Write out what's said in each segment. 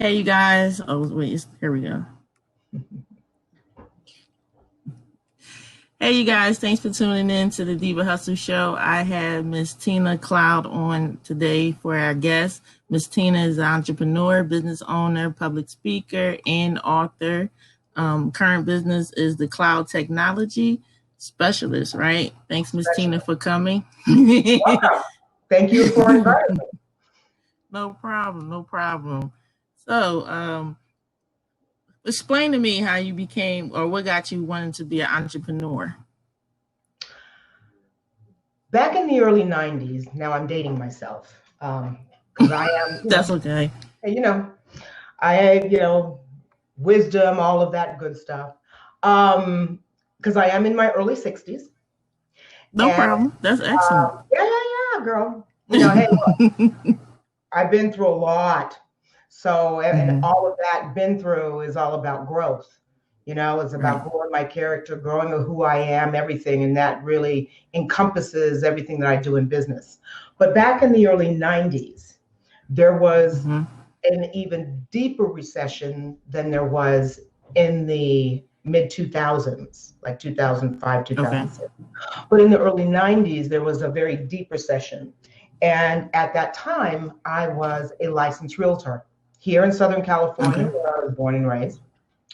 Hey, you guys. Oh, wait, here we go. Hey, you guys. Thanks for tuning in to the Diva Hustle Show. I have Miss Tina Cloud on today for our guest. Miss Tina is an entrepreneur, business owner, public speaker, and author. Current business is the cloud technology specialist, right? Thanks, Miss Tina, for coming. Wow. Thank you for inviting me. No problem. No problem. So, explain to me how you became or what got you wanting to be an entrepreneur. Back in the early 90s, now I'm dating myself because I am, That's okay. I had, wisdom, all of that good stuff. Because I am in my early 60s. No problem. That's excellent. Yeah, girl. Hey, look, I've been through a lot. So, and all of that been through is all about growth. It's about growing my character, growing who I am, everything. And that really encompasses everything that I do in business. But back in the early 90s, there was an even deeper recession than there was in the mid 2000s, like 2005, 2006. Okay. But in the early 90s, there was a very deep recession. And at that time, I was a licensed realtor here in Southern California, where I was born and raised,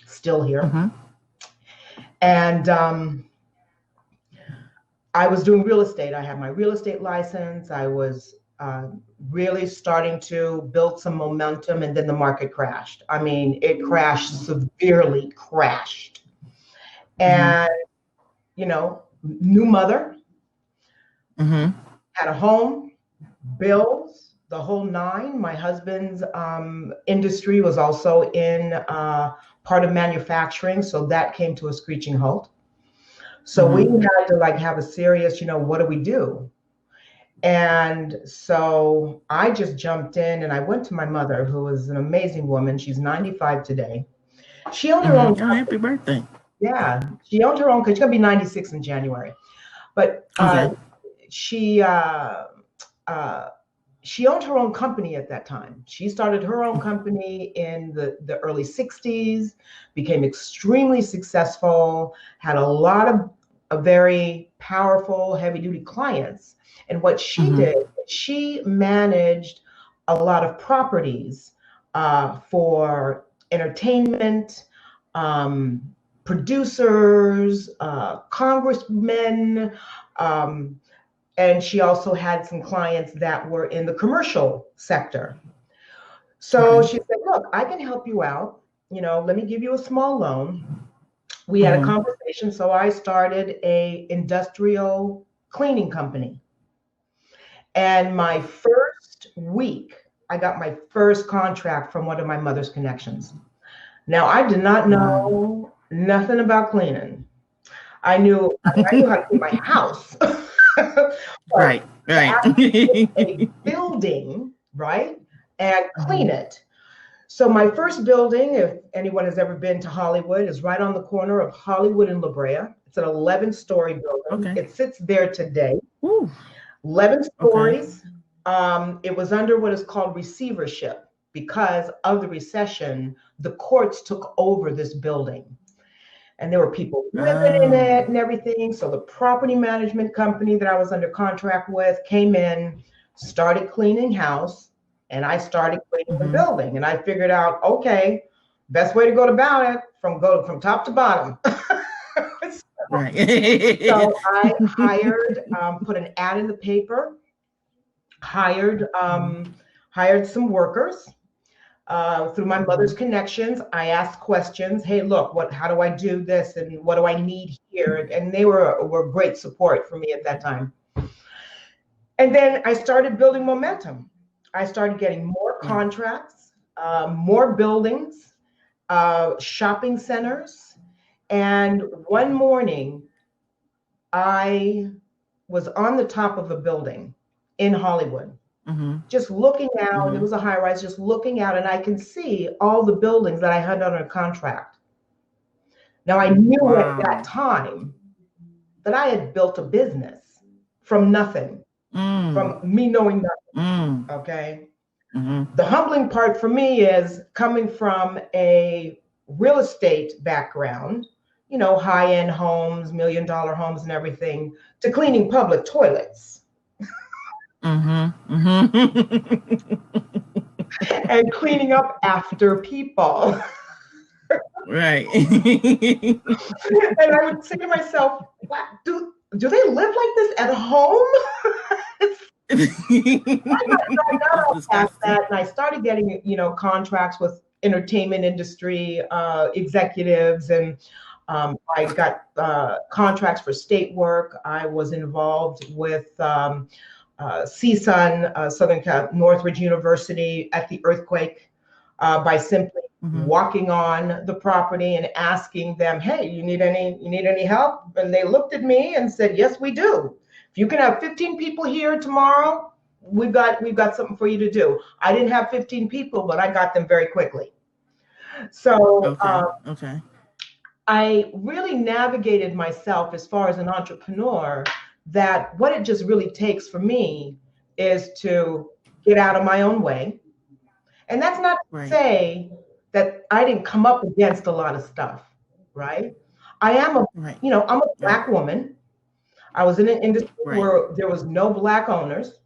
still here. And I was doing real estate. I had my real estate license. I was really starting to build some momentum, and then the market crashed. I mean, it crashed, severely crashed. And, new mother, had a home, bills, the whole nine. My husband's industry was also in part of manufacturing, so that came to a screeching halt. So we had to have a serious, what do we do? And so I just jumped in and I went to my mother, who is an amazing woman. She's 95 today. She owned her own company. Happy birthday. Yeah, she owned her own, because she's going to be 96 in January. But she owned her own company at that time. She started her own company in the early 60s, became extremely successful, had a lot of very powerful, heavy-duty clients. And what she did, she managed a lot of properties for entertainment, producers, congressmen, and she also had some clients that were in the commercial sector. So she said, look, I can help you out. Let me give you a small loan. We had a conversation. So I started a industrial cleaning company. And my first week, I got my first contract from one of my mother's connections. Now, I did not know nothing about cleaning. I knew how to clean my house. Right. A building, right, and clean it. So my first building, if anyone has ever been to Hollywood, is right on the corner of Hollywood and La Brea. It's an 11-story building. It sits there today. 11 stories. It was under what is called receivership. Because of the recession, the courts took over this building. And there were people living in it and everything. So the property management company that I was under contract with came in, started cleaning house, and I started cleaning the building. And I figured out, okay, best way to go about it, from top to bottom. So I hired, put an ad in the paper, hired some workers. Through my mother's connections, I asked questions. Hey, look, how do I do this? And what do I need here? And they were great support for me at that time. And then I started building momentum. I started getting more contracts, more buildings, shopping centers. And one morning, I was on the top of a building in Hollywood. Just looking out, it was a high rise, just looking out, and I can see all the buildings that I had under contract. Now, I knew at that time that I had built a business from nothing, from me knowing nothing. Okay. The humbling part for me is coming from a real estate background, high-end homes, $1 million homes and everything, to cleaning public toilets. And cleaning up after people. Right. And I would say to myself, wow, do they live like this at home? Past that, and I started getting, contracts with entertainment industry executives, and I got contracts for state work. I was involved with CSUN, Northridge University, at the earthquake by simply walking on the property and asking them, "Hey, you need any help?" And they looked at me and said, "Yes, we do. If you can have 15 people here tomorrow, we've got something for you to do." I didn't have 15 people, but I got them very quickly. So okay. I really navigated myself as far as an entrepreneur, that what it just really takes for me is to get out of my own way. And that's not to say that I didn't come up against a lot of stuff, right? I am I'm a Black woman. I was in an industry where there was no Black owners,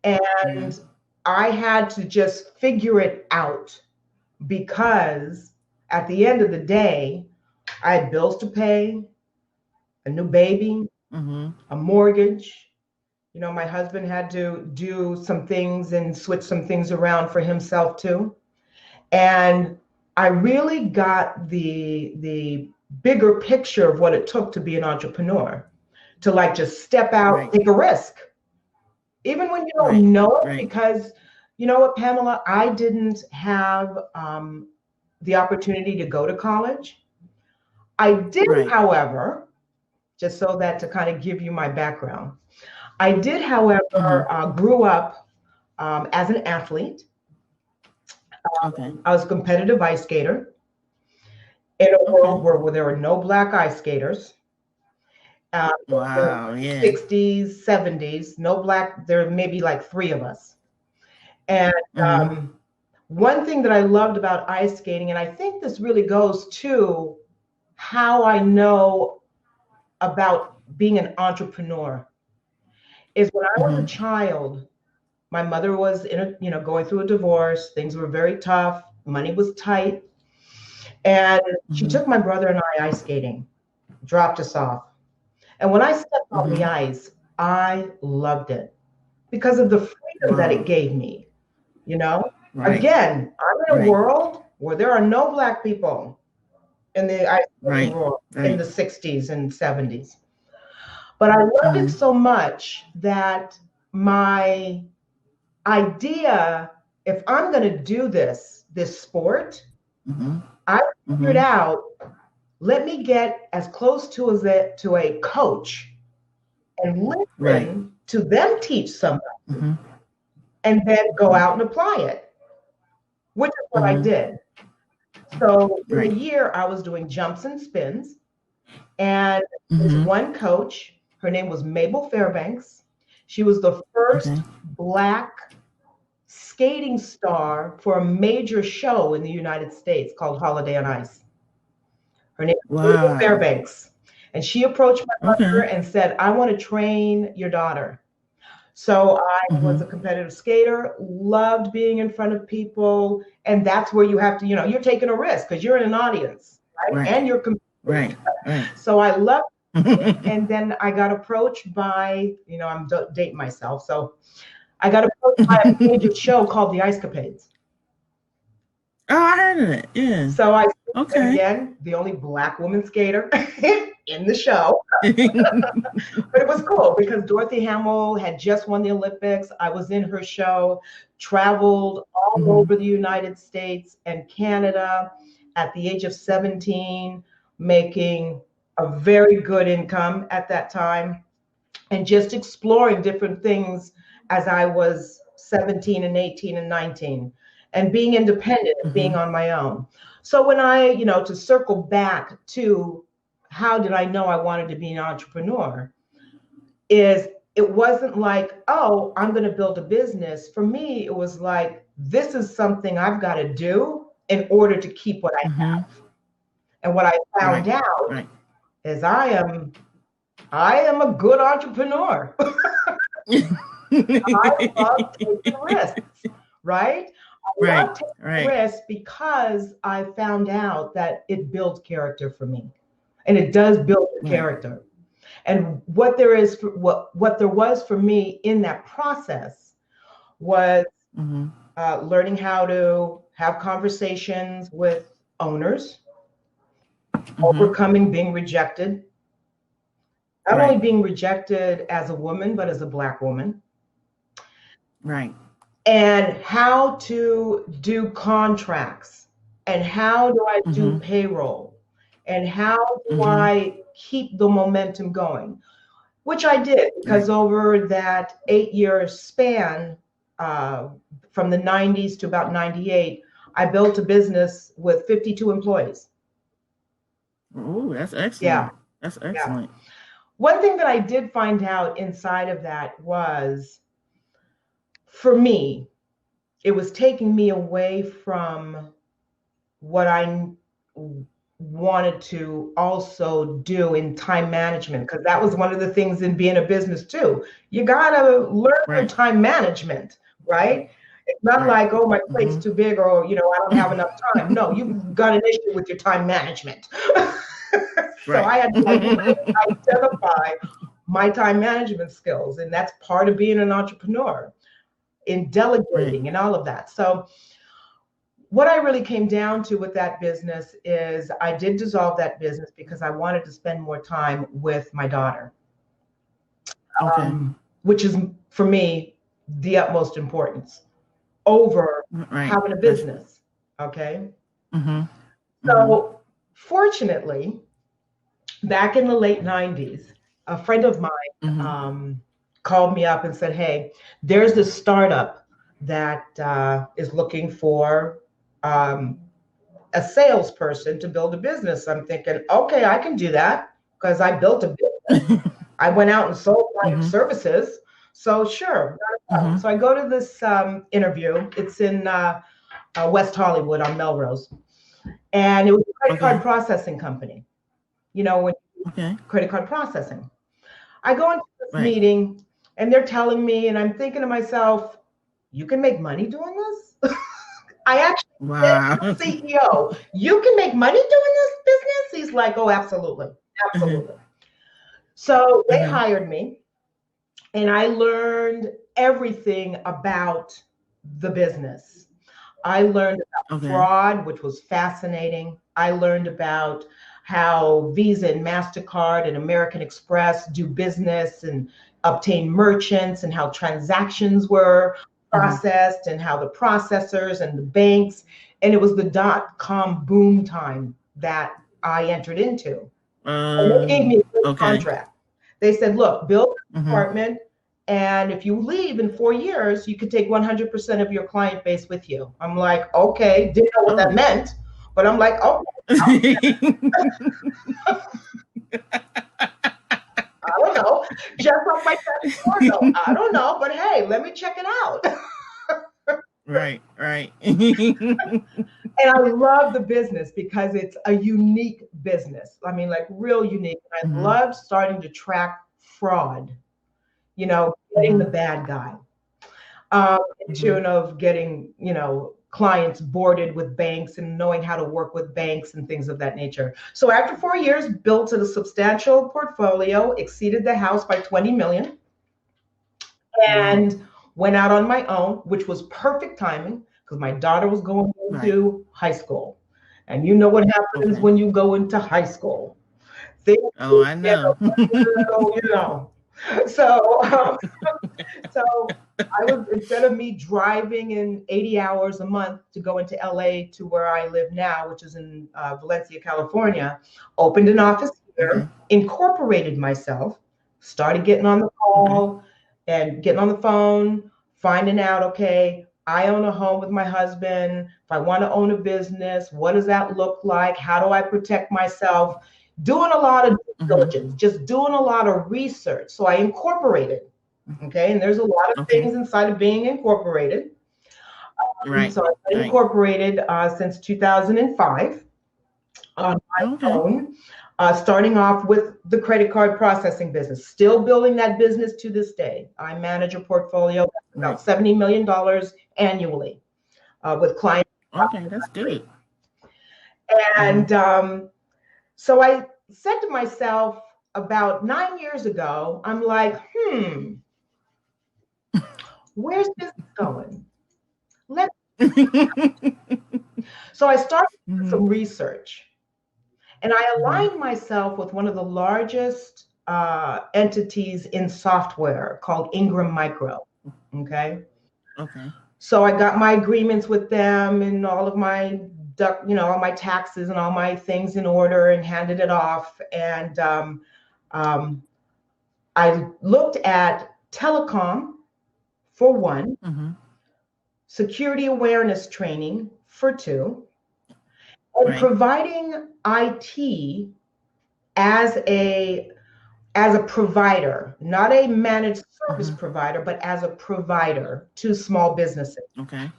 and I had to just figure it out, because at the end of the day, I had bills to pay, a new baby, a mortgage. My husband had to do some things and switch some things around for himself too. And I really got the bigger picture of what it took to be an entrepreneur, to just step out, take a risk, even when you don't know it, because you know what, Pamela, I didn't have the opportunity to go to college. I did, however, just so that to kind of give you my background, I did, however, grew up as an athlete. I was a competitive ice skater in a world where there were no Black ice skaters. Wow, yeah. 60s, 70s, no Black, there may be like 3 of us. And one thing that I loved about ice skating, and I think this really goes to how I know about being an entrepreneur, is when I was a child, my mother was going through a divorce. Things were very tough. Money was tight. And she took my brother and I ice skating, dropped us off. And when I stepped on the ice, I loved it because of the freedom that it gave me. Again, I'm in a world where there are no Black people in the ice skating world in the 60s and 70s. But I loved it so much that my idea, if I'm going to do this sport, I figured out, let me get as close to a coach and listen to them teach somebody, and then go out and apply it, which is what I did. So in a year, I was doing jumps and spins, and there's one coach. Her name was Mabel Fairbanks. She was the first Black skating star for a major show in the United States called Holiday on Ice. Her name was Mabel Fairbanks. And she approached my mother and said, "I want to train your daughter." So I was a competitive skater, loved being in front of people. And that's where you have to, you're taking a risk because you're in an audience, right? And you're competing. So I loved it. And then I got approached by, I'm dating myself. So I got approached by a major show called The Ice Capades. Oh, I heard of it. Yeah. So I, again, the only Black woman skater in the show. But it was cool because Dorothy Hamill had just won the Olympics. I was in her show, traveled all over the United States and Canada at the age of 17, making a very good income at that time, and just exploring different things as I was 17 and 18 and 19, and being independent and being on my own. So when I, to circle back to how did I know I wanted to be an entrepreneur, is it wasn't like, oh, I'm going to build a business. For me, it was like, this is something I've got to do in order to keep what I have. And what I found out is I am a good entrepreneur. I love taking risks, right? I love taking risks because I found out that it builds character for me. And it does build your character. And what there was for me in that process was learning how to have conversations with owners, overcoming being rejected, not only being rejected as a woman, but as a Black woman. Right. And how to do contracts, and how do I do payroll, and how do I keep the momentum going, which I did, because over that 8-year span, from the 90s to about 98, I built a business with 52 employees. Oh, that's excellent. Yeah. That's excellent. Yeah. One thing that I did find out inside of that was, for me, it was taking me away from what I wanted to also do in time management, because that was one of the things in being a business too. You got to learn your time management, right? It's not like, oh, my plate's too big, or, I don't have enough time. No, you've got an issue with your time management. So I had to identify my time management skills, and that's part of being an entrepreneur, in delegating and all of that. So what I really came down to with that business is I did dissolve that business because I wanted to spend more time with my daughter, which is, for me, the utmost importance over having a business. Okay. So fortunately, back in the late 90s, a friend of mine called me up and said, hey, there's this startup that is looking for a salesperson to build a business. I'm thinking, okay, I can do that because I built a business. I went out and sold my services. So sure. So I go to this interview. It's in West Hollywood on Melrose. And it was a credit card processing company. Credit card processing. I go into this meeting and they're telling me, and I'm thinking to myself, you can make money doing this? I actually said to the CEO, you can make money doing this business? He's like, oh, absolutely. Absolutely. So they hired me, and I learned everything about the business. I learned about fraud, which was fascinating. I learned about how Visa and MasterCard and American Express do business and obtain merchants, and how transactions were processed, and how the processors and the banks, and it was the .com boom time that I entered into. And they gave me a contract. They said, look, build a department, and if you leave in 4 years, you could take 100% of your client base with you. I'm like, okay, didn't know what that meant, but I'm like, oh. I don't know. Just off my though. I don't know, but hey, let me check it out. Right. And I love the business because it's a unique business. I mean, like real unique. I loved starting to track fraud, getting the bad guy, in tune of getting, clients boarded with banks and knowing how to work with banks and things of that nature. So after 4 years, built a substantial portfolio, exceeded the house by 20 million, and went out on my own, which was perfect timing because my daughter was going into high school. And you know what happens when you go into high school. I know. So I was, instead of me driving in 80 hours a month to go into LA to where I live now, which is in Valencia, California, opened an office here, incorporated myself, started getting on the call and getting on the phone, finding out, okay, I own a home with my husband. If I want to own a business, what does that look like? How do I protect myself? Doing a lot of due diligence, just doing a lot of research. So I incorporated Okay, and there's a lot of Okay. things inside of being incorporated. Right. So I've been Right. incorporated since 2005 on my Okay. own, starting off with the credit card processing business, still building that business to this day. I manage a portfolio of Right. about $70 million annually with clients. Okay. That's good. Mm-hmm. And so I said to myself about 9 years ago, I'm like, where's this going? Let So I started some research, and I Mm-hmm. aligned myself with one of the largest entities in software called Ingram Micro. Okay. Okay. So I got my agreements with them and all of my, all my taxes and all my things in order and handed it off. And um, I looked at telecom for one, Mm-hmm. security awareness training for two, and Right. providing IT as a provider, not a managed service Mm-hmm. provider, but as a provider to small businesses. Okay. Mm-hmm.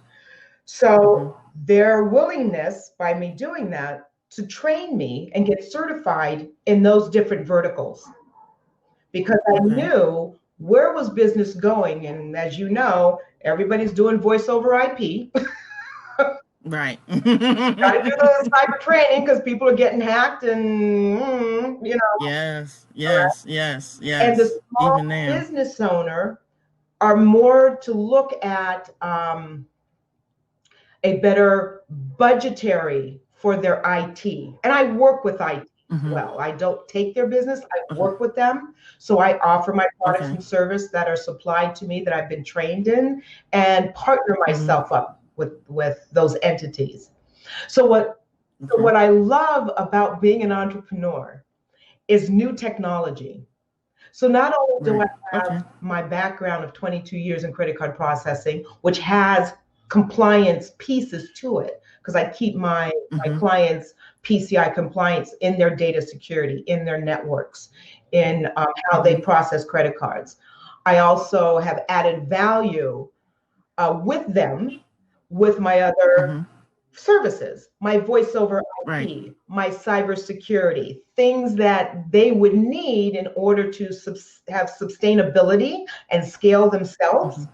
So their willingness by me doing that to train me and get certified in those different verticals, because I Okay. knew where was business going. And as you know, everybody's doing voice over IP. Right. Got to do the cyber training because people are getting hacked and, Yes. Yes. Yes. and the Yes. small Even now. business owner are more to look at a better budgetary for their IT. And I work with IT as Mm-hmm. well. I don't take their business, I Okay. work with them. So I offer my products Okay. and service that are supplied to me that I've been trained in and partner Mm-hmm. myself up with those entities. So what so Okay. what I love about being an entrepreneur is new technology. So not only do I Right. Okay. have my background of 22 years in credit card processing, which has compliance pieces to it, because I keep my Mm-hmm. clients PCI compliance in their data security, in their networks, in how they Mm-hmm. process credit cards. I also have added value with them with my other Mm-hmm. services, my voice over Right. IP, my cybersecurity, things that they would need in order to have sustainability and scale Mm-hmm. themselves.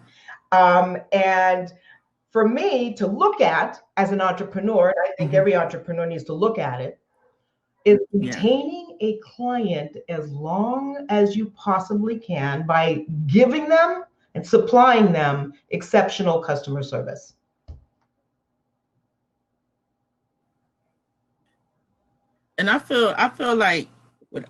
And for me to look at as an entrepreneur, and I think Mm-hmm. every entrepreneur needs to look at it, is Yeah. retaining a client as long as you possibly can by giving them and supplying them exceptional customer service. And I feel like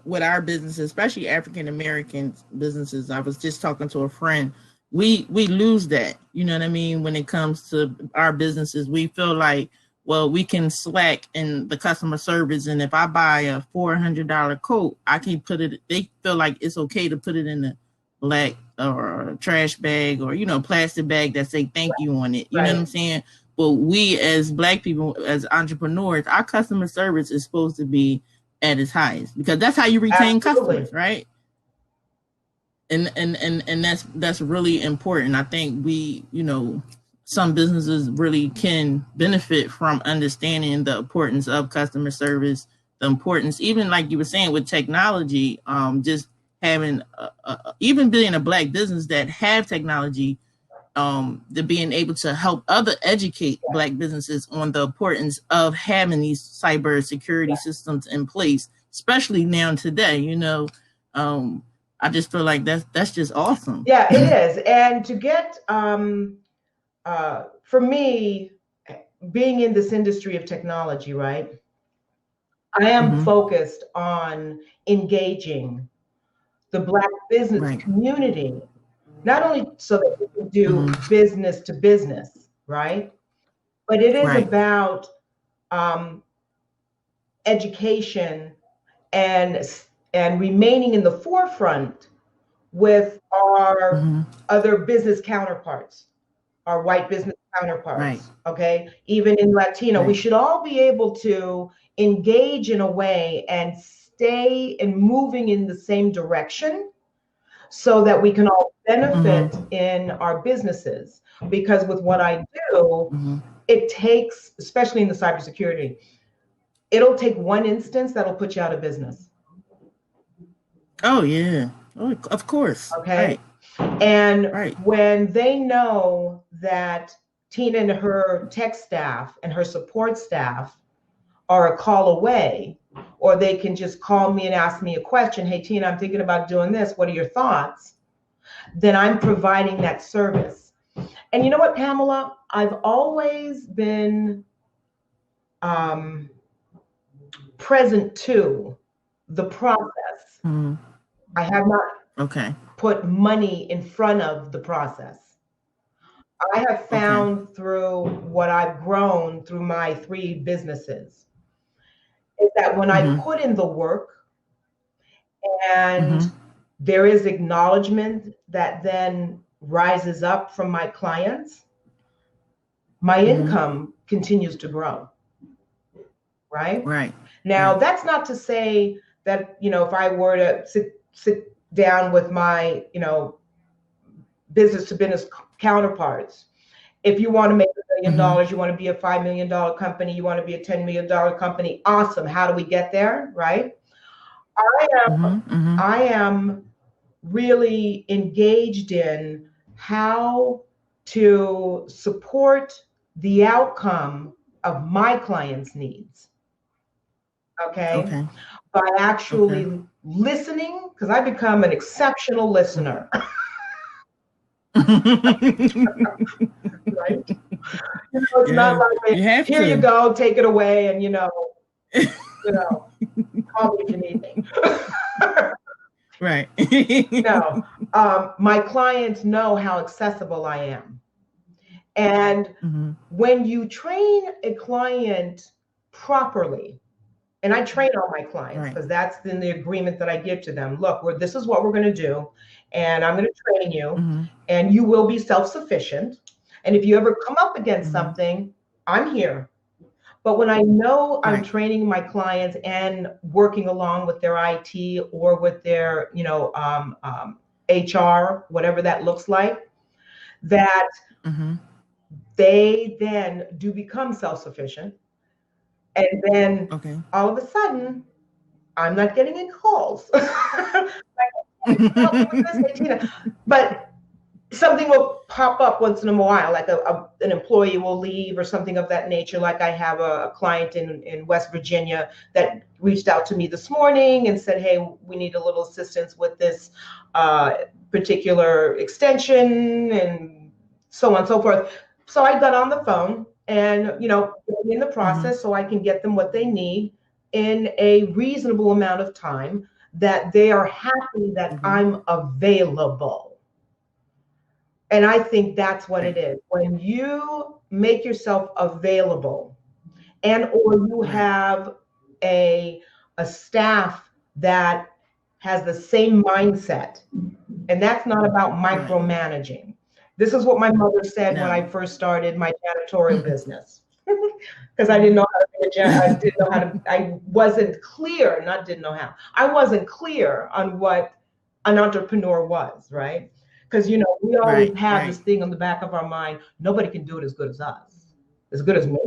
with our businesses, especially African American businesses, I was just talking to a friend. We lose that. You know what I mean? When it comes to our businesses, we feel like, well, we can slack in the customer service, and if I buy a $400 coat, I can put it. They feel like it's okay to put it in a black or a trash bag or plastic bag that say thank you on it. You know what I'm Right. saying? But we as Black people, as entrepreneurs, our customer service is supposed to be at its highest because that's how you retain Absolutely. customers, right? And that's really important. I think some businesses really can benefit from understanding the importance of customer service, the importance, even like you were saying with technology, just having even being a Black business that have technology, the being able to help other educate Yes. Black businesses on the importance of having these cyber security systems in place, especially now today. I just feel like that's just awesome. Yeah, it is. And to get, for me, being in this industry of technology, right, I am Mm-hmm. focused on engaging the Black business Right. community, not only so that we can do Mm-hmm. business to business, right, but it is Right. about um, education and remaining in the forefront with our Mm-hmm. other business counterparts, our white business Right. counterparts, okay? Even in Latino, we Right. should all be able to engage in a way and stay and moving in the same direction so that we can all benefit in our businesses. Because with what I do, it takes, especially in the cybersecurity, it'll take one instance that'll put you out of business. Oh yeah. Oh, of course. Okay. Right. And Right. when they know that Tina and her tech staff and her support staff are a call away, or they can just call me and ask me a question. Hey, Tina, I'm thinking about doing this. What are your thoughts? Then I'm providing that service. And you know what, Pamela? I've always been present to the process. I have not put money in front of the process. I have found through what I've grown through my 3 businesses is that when I put in the work and there is acknowledgement that then rises up from my clients, my income continues to grow. Right? Right. Now, that's not to say that, if I were to sit down with my, business to business counterparts, if you want to make $1 million, you want to be a $5 million company, you want to be a $10 million company, awesome. How do we get there? Right? I am really engaged in how to support the outcome of my clients' needs. Okay. By actually listening, because I become an exceptional listener. Right? It's not like, here you go, take it away, and call me if you need me. Right. No, my clients know how accessible I am. And when you train a client properly, and I train all my clients because that's in the agreement that I give to them. Look, this is what we're going to do, and I'm going to train you, and you will be self-sufficient. And if you ever come up against something, I'm here. But when I know I'm training my clients and working along with their IT or with their, HR, whatever that looks like, that they then do become self-sufficient. And then all of a sudden, I'm not getting any calls. But something will pop up once in a while, like an employee will leave or something of that nature. Like I have a client in West Virginia that reached out to me this morning and said, hey, we need a little assistance with this particular extension and so on and so forth. So I got on the phone and, in the process so I can get them what they need in a reasonable amount of time that they are happy that I'm available. And I think that's what it is. When you make yourself available and or you have a staff that has the same mindset, and that's not about micromanaging. This is what my mother said when I first started my janitorial business. Because I didn't know how to be a janitor. I wasn't clear, I wasn't clear on what an entrepreneur was, right? Because, we always have this thing on the back of our mind, nobody can do it as good as us, as good as me.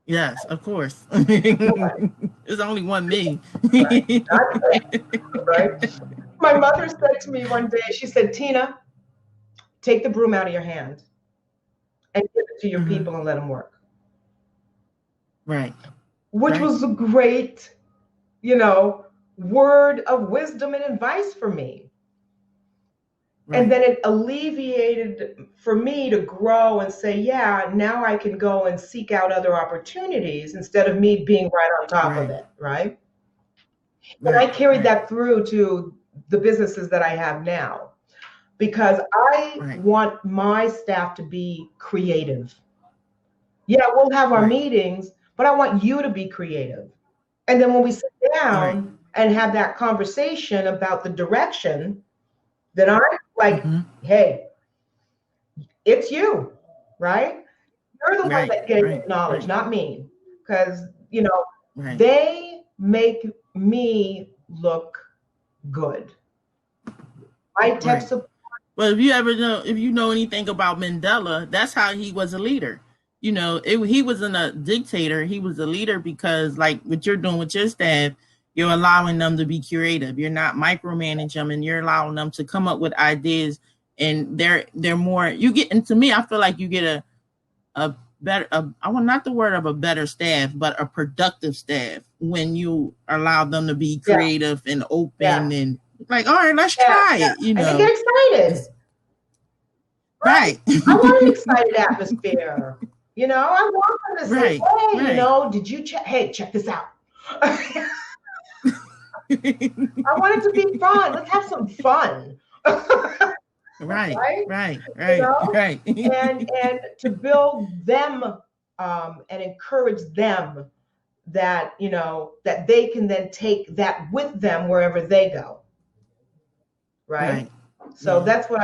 Yes, of course. There's only one me. Right? My mother said to me one day, she said, Tina, take the broom out of your hand and give it to your people and let them work. Right. Which was a great, word of wisdom and advice for me. And then it alleviated for me to grow and say, yeah, now I can go and seek out other opportunities instead of me being right on top of it, right? And I carried that through to the businesses that I have now, because I want my staff to be creative. Yeah, we'll have our meetings, but I want you to be creative. And then when we sit down and have that conversation about the direction, then I'm like, hey, it's you, right? You're the one that's getting acknowledged, not me. Because, they make me look good. My tech Right. support. But if you know anything about Mandela, that's how he was a leader. He wasn't a dictator. He was a leader because, like what you're doing with your staff, you're allowing them to be creative. You're not micromanaging them, and you're allowing them to come up with ideas. And they're more. You get, and to me, I feel like you get a better. I want not the word of a better staff, but a productive staff when you allow them to be Yeah, creative and yeah, open and like, all right, let's yeah, try yeah. it. And they get excited. It's Right. right. I want an excited atmosphere. I want them to say, Right, hey, right, did you check? Hey, check this out. I want it to be fun. Let's have some fun. right, Right? right, You right, know? right. And to build them and encourage them that they can then take that with them wherever they go. Right? Right. So Yeah, that's what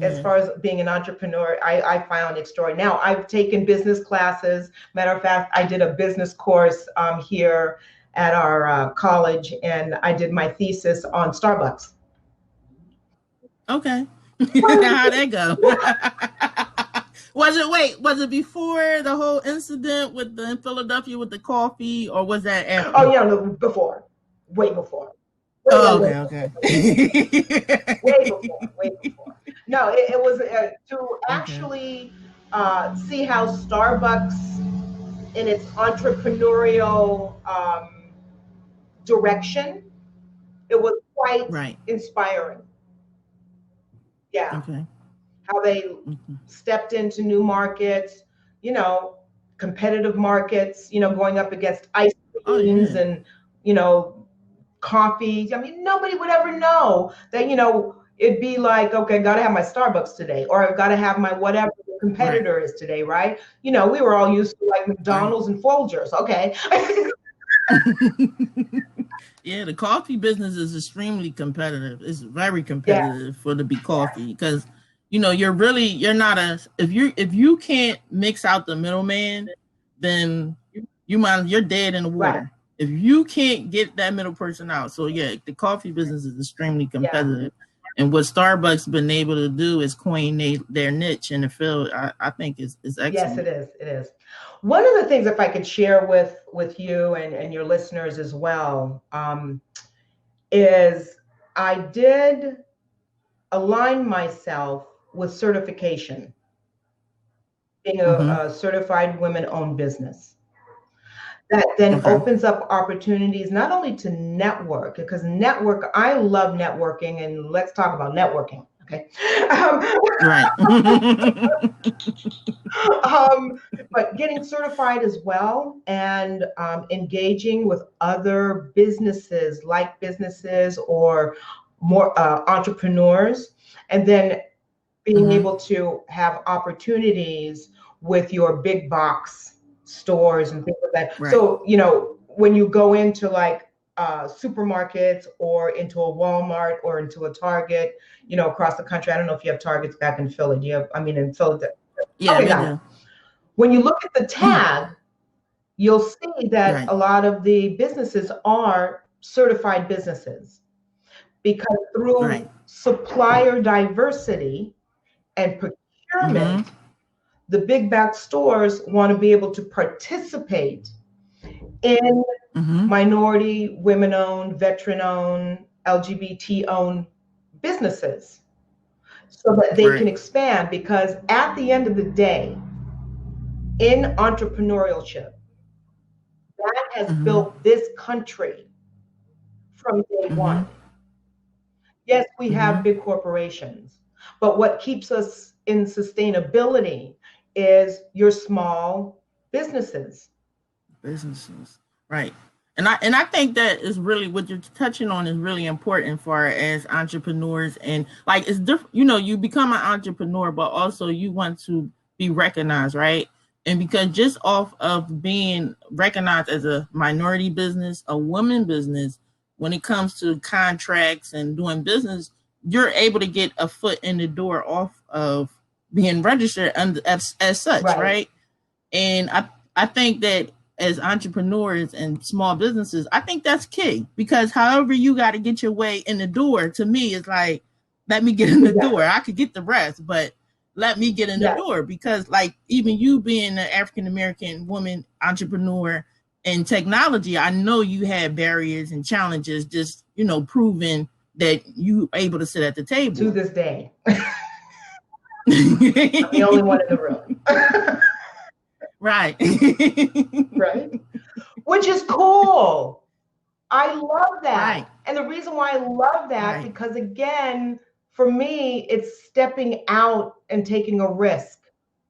as yeah. far as being an entrepreneur, I found extraordinary. Now I've taken business classes. Matter of fact, I did a business course here at our college, and I did my thesis on Starbucks. Okay. How'd that go? Was it before the whole incident with the in Philadelphia with the coffee, or was that Oh after? yeah, no, before, way before, way, way, Oh, way, okay, okay. way before, way before. No, it was to Okay. actually see how Starbucks, in its entrepreneurial direction, it was quite Right. inspiring. Yeah, Okay. how they Okay. stepped into new markets, you know, competitive markets, going up against ice Oh creams yeah. and, coffee. I mean, nobody would ever know that, it'd be like, okay, got to have my Starbucks today, or I've got to have my whatever the Right. competitor is today, right? We were all used to like Right. McDonald's and Folgers. Okay. Yeah, the coffee business is extremely competitive. It's very Yeah, competitive for the be yeah, coffee because you're not a if you can't mix out the middleman, then you're dead in the right. water. If you can't get that middle person out. So yeah, the coffee business is extremely Yeah. competitive. And what Starbucks been able to do is coin their niche in the field. I think is Yes, it excellent. is. It is. One of the things, if I could share with you and your listeners as well, is I did align myself with certification, being Mm-hmm. a certified women-owned business. That then Okay. opens up opportunities not only to network, because I love networking, and let's talk about networking. Okay. Um, Right. but getting certified as well, and engaging with other businesses, like businesses or more entrepreneurs, and then being Mm-hmm. able to have opportunities with your big box stores and things like that. Right. So, when you go into like supermarkets or into a Walmart or into a Target, across the country. I don't know if you have Targets back in Philly. Do you have, I mean, in Philadelphia? Yeah, Okay, we got it. do. When you look at the tag, you'll see that Right. a lot of the businesses are certified businesses, because Right. through supplier diversity and Mm-hmm. procurement, the big box stores want to be able to participate in Mm-hmm. minority, women owned, veteran owned, LGBT owned businesses, so that they can Right. expand. Because at the end of the day, in entrepreneurship, that has Mm-hmm. built this country from day Mm-hmm. one. Yes, we Mm-hmm. have big corporations, but what keeps us in sustainability is your small businesses. Businesses. Right. And I think that is really what you're touching on is really important for as entrepreneurs and like it's different. You become an entrepreneur, but also you want to be recognized, right? And because just off of being recognized as a minority business, a woman business, when it comes to contracts and doing business, you're able to get a foot in the door off of being registered as such, Right. right? And I think that as entrepreneurs and small businesses, I think that's key because however you got to get your way in the door, to me, it's like let me get in the Exactly. door. I could get the rest, but let me get in the Yes. door, because like even you being an African American woman entrepreneur in technology, I know you had barriers and challenges, just, proving that you able to sit at the table. To this day. I'm the only one in the room. Right. Right? Which is cool. I love that. Right. And the reason why I love that, Right. because again, for me, it's stepping out and taking a risk.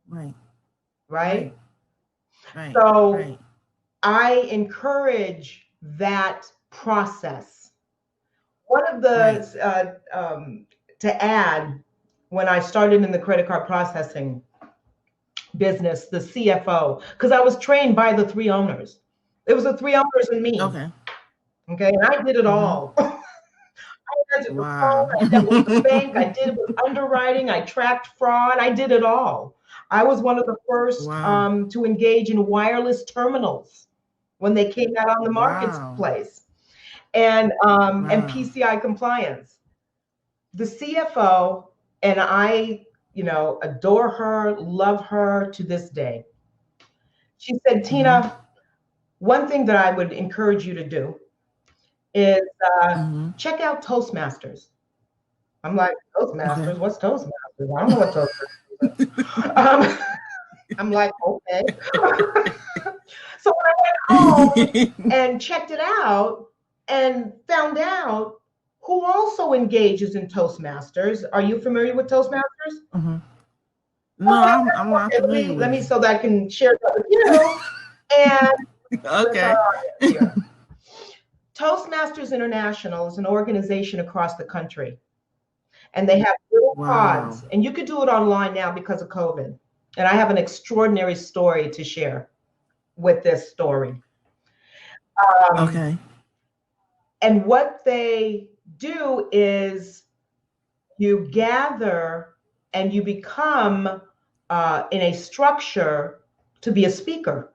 Right. Right? Right. So Right. I encourage that process. One of the, to add, when I started in the credit card processing business, the CFO, because I was trained by the three owners. It was the three owners and me. Okay. Okay. And I did it all. I answered the phone, Wow. I dealt with the bank, I did it with underwriting, I tracked fraud, I did it all. I was one of the first Wow. to engage in wireless terminals when they came out on the Wow. marketplace, and Wow. PCI compliance. The CFO, and I, adore her, love her to this day. She said, Tina, one thing that I would encourage you to do is check out Toastmasters. I'm like, Toastmasters? Okay. What's Toastmasters? I don't know what Toastmasters is. I'm like, okay. So when I went home and checked it out and found out who also engages in Toastmasters. Are you familiar with Toastmasters? No, okay, I'm not familiar with let me it. so that I can share that with you and with Okay. our audience here. Toastmasters International is an organization across the country, and they have little pods, and you could do it online now because of COVID. And I have an extraordinary story to share with this story. Okay. And what they do is you gather and you become in a structure to be a speaker.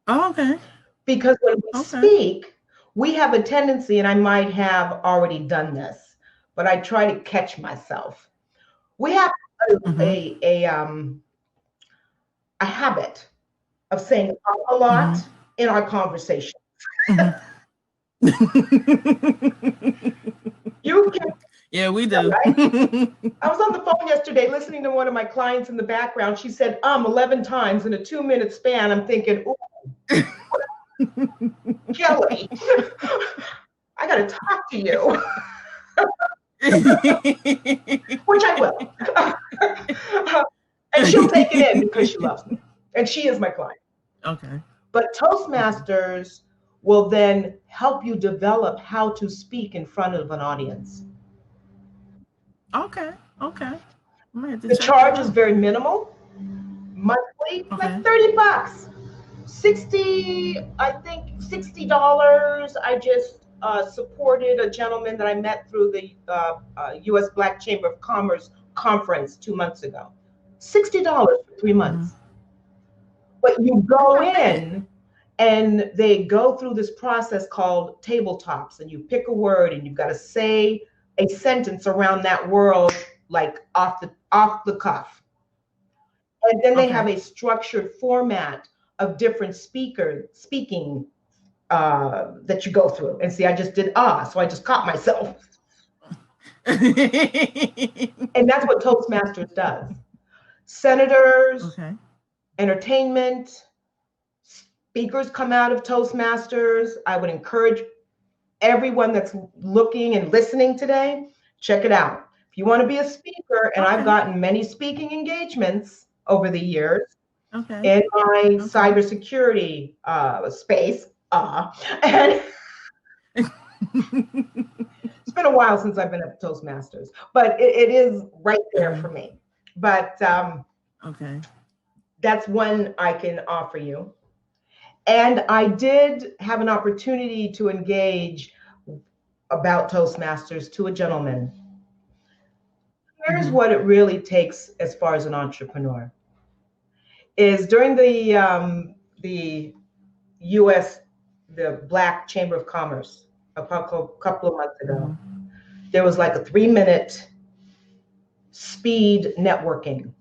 Oh, okay. Because when we speak, we have a tendency, and I might have already done this, but I try to catch myself. We have a habit of saying a lot in our conversation. You can, yeah, we do. right? I was on the phone yesterday listening to one of my clients in the background. She said 11 times in a 2-minute span. I'm thinking, ooh, Kelly, I got to talk to you. Which I will. And she'll take it in because she loves me. And she is my client. Okay. But Toastmasters will then help you develop how to speak in front of an audience. Okay. Okay. The charge is very minimal. Monthly, like $30. 60, I think $60. I just supported a gentleman that I met through the U.S. Black Chamber of Commerce conference 2 months ago. $60 for 3 months. But you go in and they go through this process called tabletops, and you pick a word and you've got to say a sentence around that word, like off the cuff. And then they have a structured format of different speaking that you go through. And see, I just did so I just caught myself. And that's what Toastmasters does. Senators, entertainment, speakers come out of Toastmasters. I would encourage everyone that's looking and listening today, check it out. If you want to be a speaker, and I've gotten many speaking engagements over the years in my cybersecurity space. And it's been a while since I've been at Toastmasters, but it is right there for me. But that's one I can offer you. And I did have an opportunity to engage about Toastmasters to a gentleman. Here's what it really takes as far as an entrepreneur. Is during the U.S., the Black Chamber of Commerce, a couple of months ago, there was like a 3-minute speed networking.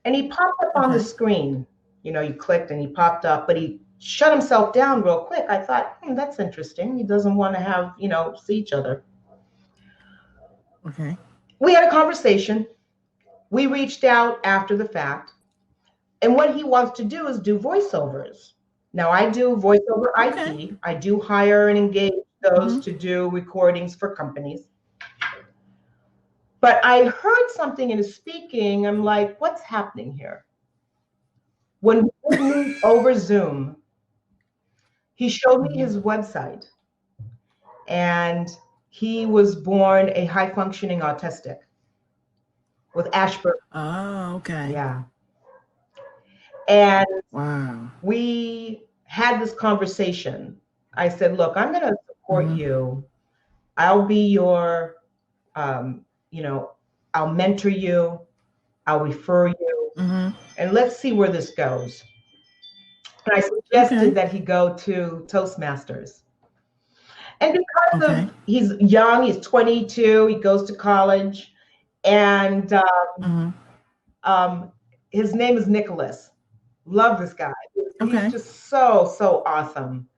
And he popped up on the screen. You clicked and he popped up, but he shut himself down real quick. I thought, that's interesting. He doesn't want to have, see each other. Okay. We had a conversation. We reached out after the fact. And what he wants to do is do voiceovers. Now, I do voiceover IP. I do hire and engage those to do recordings for companies. But I heard something in his speaking. I'm like, what's happening here? When we moved over Zoom, he showed me his website. And he was born a high-functioning autistic with Asperger's. Oh, okay. Yeah. And wow. We had this conversation. I said, look, I'm going to support you. I'll be your, I'll mentor you. I'll refer you. And let's see where this goes. And I suggested that he go to Toastmasters. And because of he's young, he's 22, he goes to college, and his name is Nicholas. Love this guy. He's just so awesome.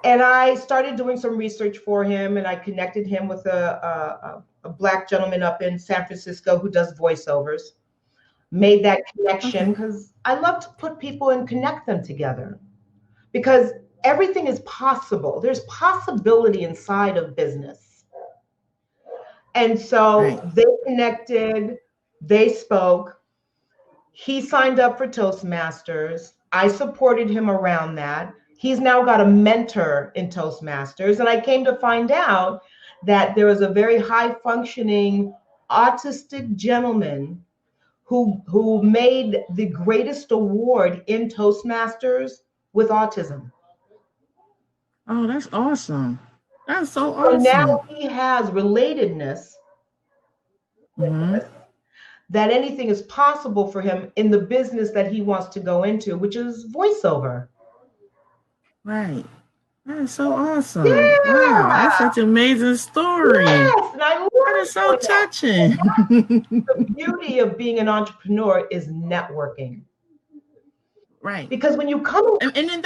And I started doing some research for him, and I connected him with a Black gentleman up in San Francisco who does voiceovers. Made that connection because I love to put people and connect them together, because everything is possible. There's possibility inside of business. And so they connected, they spoke. He signed up for Toastmasters. I supported him around that. He's now got a mentor in Toastmasters. And I came to find out that there was a very high functioning autistic gentleman who made the greatest award in Toastmasters with autism. Oh, that's awesome. That's so awesome. So now he has relatedness. That anything is possible for him in the business that he wants to go into, which is voiceover. Right. That is so awesome. Yeah. Wow, that's such an amazing story. Yes, and I love that is so touching. The beauty of being an entrepreneur is networking. Right. Because when you come and then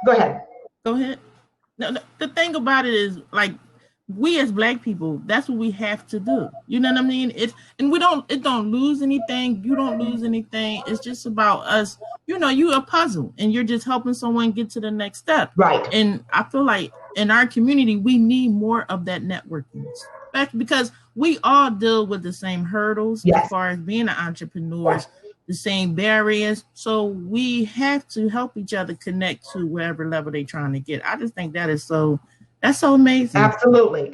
go ahead. Go ahead. No, the thing about it is, like, we as Black people, that's what we have to do. You know what I mean? It don't lose anything. You don't lose anything. It's just about us. You're a puzzle and you're just helping someone get to the next step. Right. And I feel like in our community, we need more of that networking. Because we all deal with the same hurdles as far as being an entrepreneur, the same barriers. So we have to help each other connect to wherever level they're trying to get. I just think that's so amazing. Absolutely.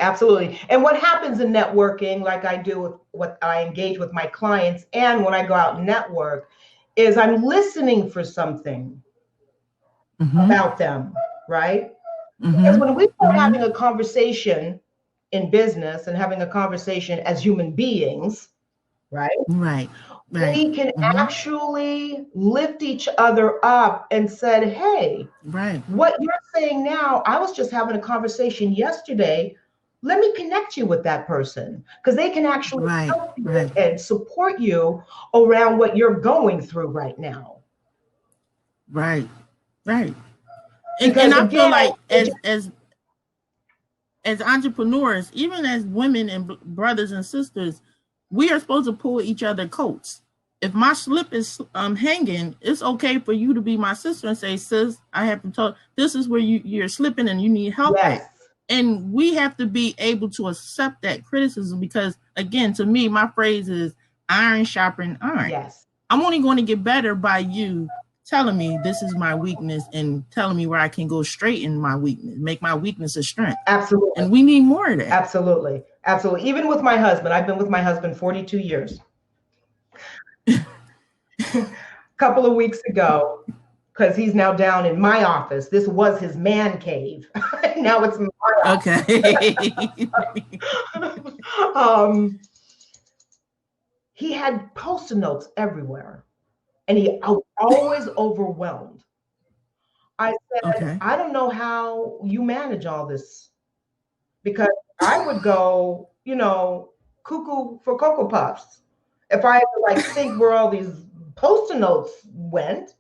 And what happens in networking, like I do with what I engage with my clients and when I go out and network, is I'm listening for something about them, right? Because when we start having a conversation in business and having a conversation as human beings, right? Right. We can actually lift each other up and said, hey, what you're saying now, I was just having a conversation yesterday. Let me connect you with that person, because they can actually help you and support you around what you're going through right now. Right. And I feel like as entrepreneurs, even as women and brothers and sisters, we are supposed to pull each other coats. If my slip is hanging, it's okay for you to be my sister and say, sis, I have to tell, this is where you're slipping and you need help at. And we have to be able to accept that criticism, because, again, to me, my phrase is iron sharpening iron. Yes. I'm only going to get better by you telling me this is my weakness and telling me where I can go straight in my weakness, make my weakness a strength. Absolutely. And we need more of that. Absolutely. Even with my husband, I've been with my husband 42 years. A couple of weeks ago, because he's now down in my office. This was his man cave. Now it's my office. Okay. He had Post-it notes everywhere, and I was always overwhelmed. I said, I don't know how you manage all this, because I would go cuckoo for Cocoa Puffs. If I had to like think where all these post-it notes went,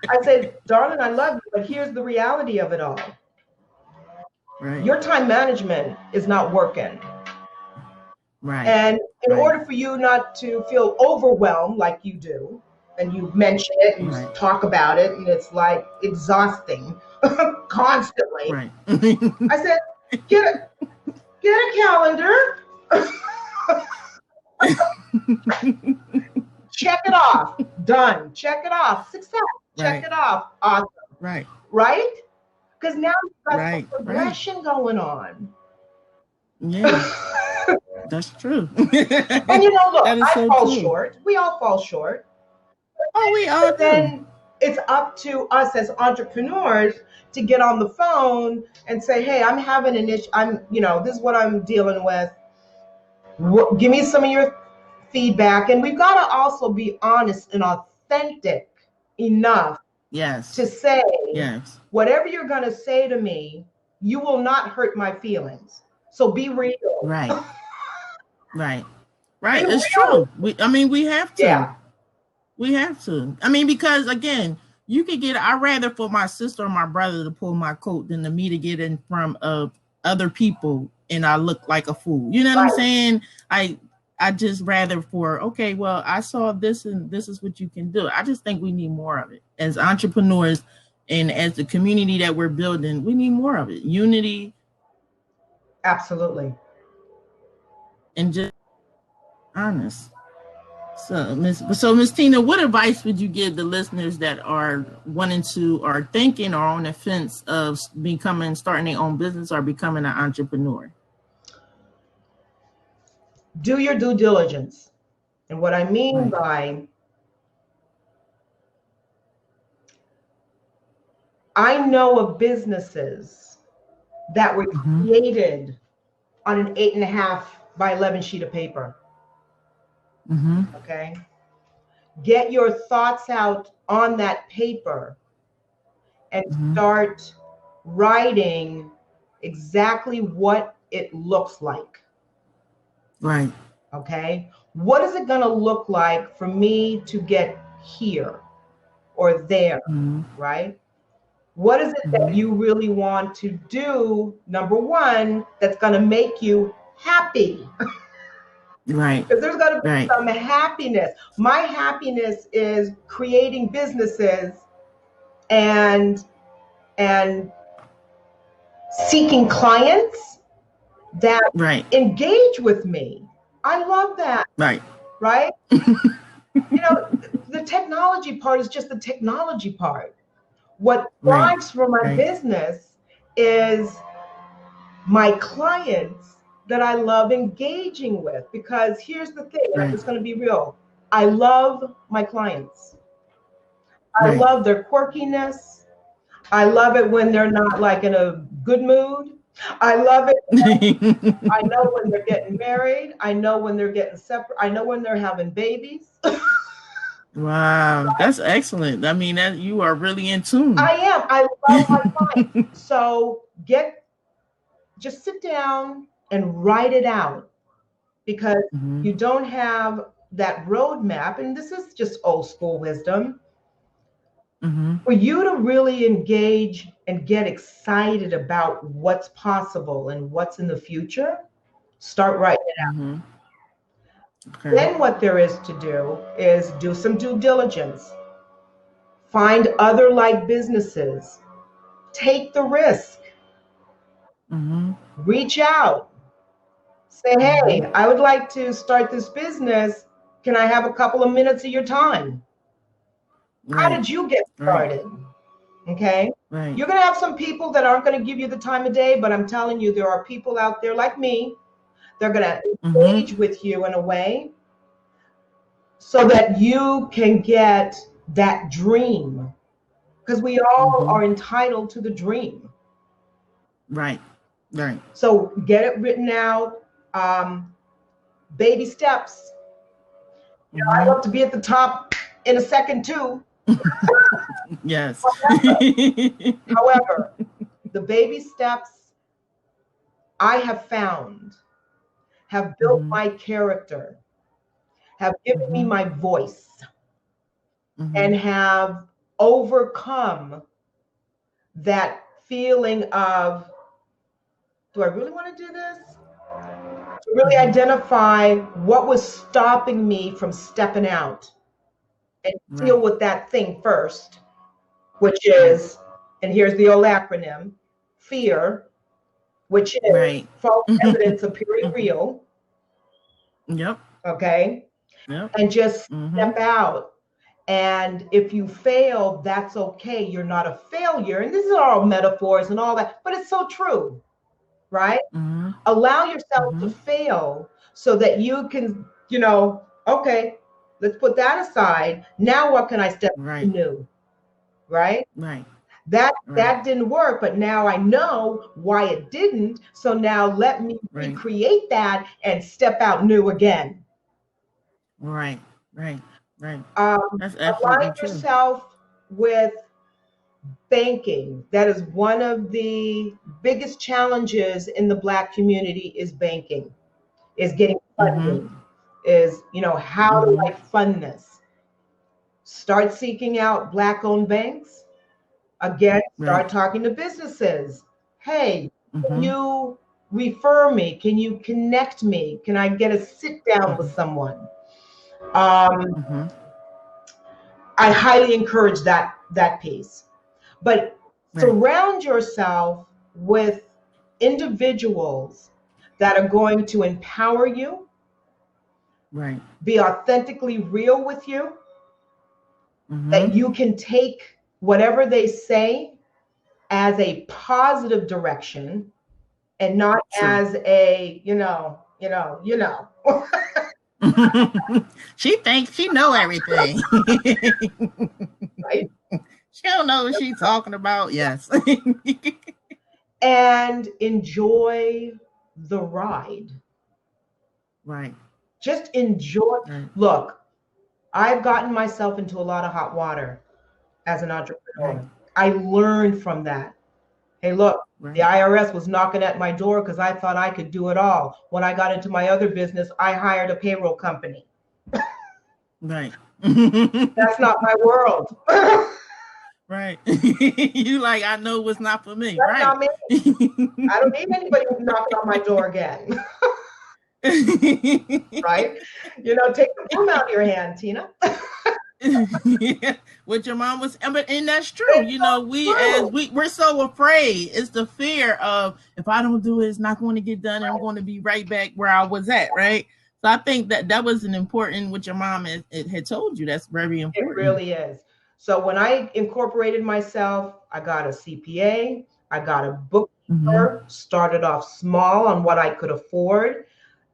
I said, darling, I love you, but here's the reality of it all. Right. Your time management is not working. Right. And in Right. order for you not to feel overwhelmed like you do, and you mention it and you Right. talk about it, and it's like exhausting constantly. Right. I said, get a calendar, check it off, done, check it off, success, check Right. it off, awesome, Right. right? Because now you've got some Right. Right. progression going on. Yeah, that's true. And look, That is I so fall true. short. We all fall short. Oh, we all But do. then it's up to us as entrepreneurs to get on the phone and say, hey, I'm having an issue. This is what I'm dealing with. Give me some of your feedback. And we've got to also be honest and authentic enough Yes. to say, Yes. whatever you're going to say to me, you will not hurt my feelings. So be real. Right. Right. Right. Be It's real. true. We have to. Yeah. We have to. Because again, you could get. I'd rather for my sister or my brother to pull my coat than to me to get in front of other people and I look like a fool. You know what I'm saying? I just rather for, okay, well, I saw this and this is what you can do. I just think we need more of it as entrepreneurs and as the community that we're building. We need more of it. Unity. Absolutely. And just honest. So Miss Tina, what advice would you give the listeners that are wanting to or thinking or on the fence of starting their own business or becoming an entrepreneur? Do your due diligence. And what I mean by, I know of businesses that were created on an 8.5 by 11 sheet of paper. Okay. Get your thoughts out on that paper and start writing exactly what it looks like. Right. Okay. What is it going to look like for me to get here or there? Right. What is it that you really want to do? Number one, that's going to make you happy. Right. Because there's got to be some happiness. My happiness is creating businesses and seeking clients that engage with me. I love that. Right. Right? The technology part is just the technology part. What thrives for my business is my clients that I love engaging with. Because here's the thing, and I'm just going to be real. I love my clients. I love their quirkiness. I love it when they're not like in a good mood. I love it. I know when they're getting married. I know when they're getting separate. I know when they're having babies. Wow, that's excellent. That you are really in tune. I am. I love my clients. So just sit down and write it out, because you don't have that roadmap. And this is just old school wisdom. For you to really engage and get excited about what's possible and what's in the future, start writing it out. Okay. Then what there is to do is do some due diligence. Find other like businesses. Take the risk. Reach out. Say, hey, I would like to start this business. Can I have a couple of minutes of your time? How did you get started? Okay. You're going to have some people that aren't going to give you the time of day, but I'm telling you, there are people out there like me. They're going to engage with you in a way so that you can get that dream, because we all are entitled to the dream. Right. So get it written out. Baby steps. I hope to be at the top in a second too. Yes. However, the baby steps I have found have built my character, have given me my voice, and have overcome that feeling of, do I really want to do this? To really identify what was stopping me from stepping out and deal with that thing first, which is, and here's the old acronym, fear, which is false evidence appearing real. Yep. Okay. Yep. And just step out. And if you fail, that's okay. You're not a failure. And these are all metaphors and all that, but it's so true, right? Allow yourself to fail so that you can, okay, let's put that aside. Now what can I step into new? Right? Right. That didn't work, but now I know why it didn't. So now let me recreate that and step out new again. Right. That's absolutely true. Yourself with banking. That is one of the biggest challenges in the Black community is banking, is getting funding, is, how do I fund this? Start seeking out Black-owned banks. Again, start talking to businesses. Hey, can you refer me? Can you connect me? Can I get a sit down with someone? I highly encourage that piece. But surround yourself with individuals that are going to empower you, be authentically real with you, that you can take whatever they say as a positive direction and not as a, She thinks she know everything. Right? She don't know what she's talking about. Yes. And enjoy the ride. Right. Just enjoy. Look, I've gotten myself into a lot of hot water as an entrepreneur. I learned from that. Hey, look, the IRS was knocking at my door because I thought I could do it all. When I got into my other business, I hired a payroll company. Right. That's not my world. Right. You like, I know what's not for me. That's not me. I don't need anybody knocking on my door again. Right? Take the broom out of your hand, Tina. What your mom was, and that's true. We're so afraid. It's the fear of, if I don't do it, it's not going to get done, and I'm going to be right back where I was at. Right. So I think that was an important, what your mom had told you. That's very important. It really is. So when I incorporated myself, I got a CPA, I got a bookkeeper, started off small on what I could afford,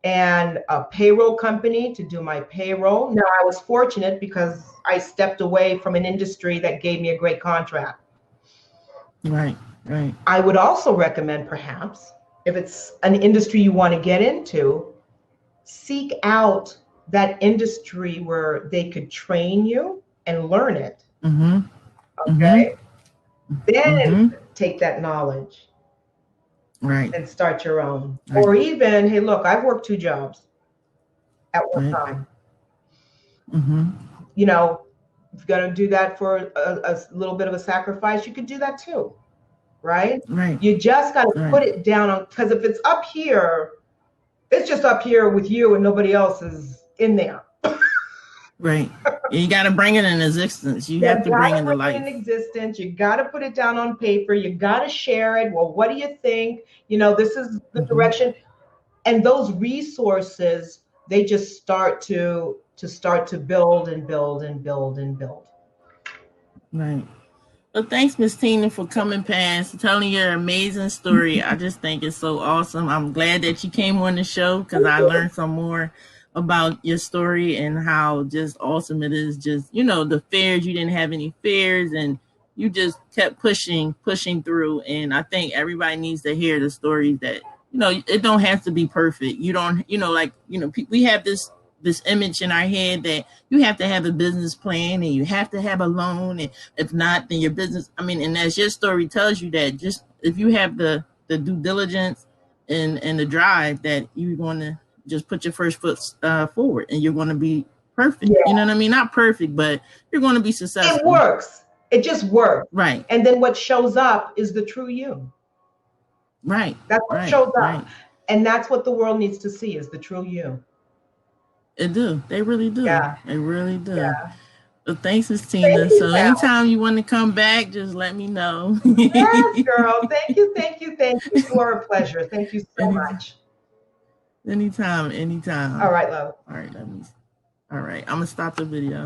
and a payroll company to do my payroll. Now, I was fortunate because I stepped away from an industry that gave me a great contract. Right. I would also recommend, perhaps, if it's an industry you want to get into, seek out that industry where they could train you and learn it. Okay? Then take that knowledge. Right. And start your own. Or even, hey, look, I've worked 2 jobs at one time. If you're going to do that for a little bit of a sacrifice, you could do that too. Right? You just got to put it down on, because if it's up here, it's just up here with you and nobody else is in there. Right. You got to bring it in existence. You have to bring it to life. In existence. You got to put it down on paper. You got to share it. Well, what do you think? This is the direction. And those resources, they just start to build and build and build and build. Right. Well, thanks, Miss Tina, for coming past, telling your amazing story. I just think it's so awesome. I'm glad that you came on the show because I learned some more about your story and how just awesome it is. Just, the fears, you didn't have any fears and you just kept pushing through. And I think everybody needs to hear the stories that, it don't have to be perfect. You don't, we have this image in our head that you have to have a business plan and you have to have a loan. And if not, then your business, and as your story tells you that just if you have the due diligence and the drive that you're going to just put your first foot forward, and you're going to be perfect. Yeah. You know what I mean? Not perfect, but you're going to be successful. It works. It just works. Right. And then what shows up is the true you. Right. That's what right. shows up. Right. And that's what the world needs to see, is the true you. It do. They really do. Yeah. They really do. Yeah. Well, thanks, Miss Tina. So anytime you want to come back, just let me know. Yes, girl. Thank you. Thank you. Thank you. You are a pleasure. Thank you so much. Anytime. All right, love. All right. I'm going to stop the video.